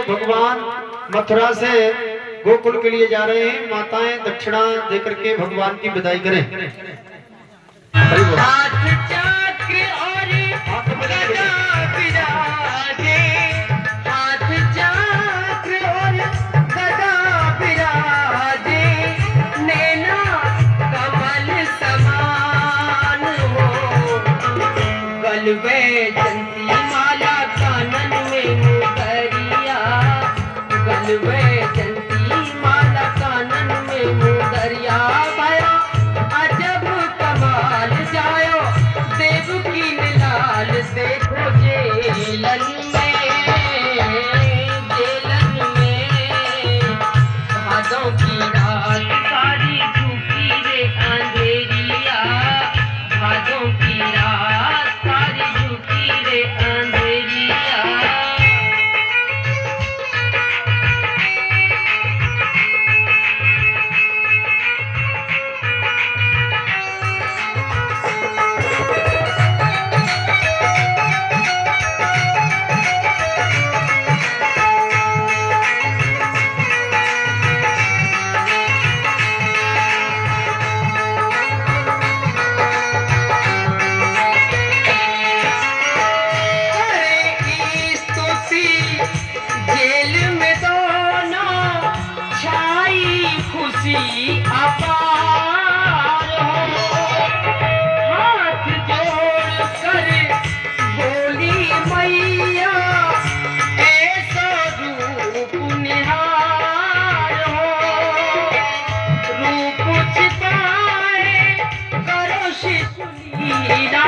भगवान मथुरा से गोकुल के लिए जा रहे हैं। माताएं दक्षिणा देकर के भगवान की विदाई करें। हाथ चक्र और गदा बिराजे, हाथ चक्र और गदा बिराजे, नैना कमल समान हो, गलबे जंती माला कानन में मुदरिया, गलबे जंती माला कानन में मुदरिया, भया अजब कमाल जायो देव की लाल देखो जेलन में भादों की रात सारी झूठी रे अंधेरिया, भादों की रात सारी झूठी रे अंधेरिया। जेल में दोनों छाई खुशी अपार हो, हाथ जोड़ कर बोली मैया ऐसा रूप निहार हो, रूप छिपाए करो शिशुलीला,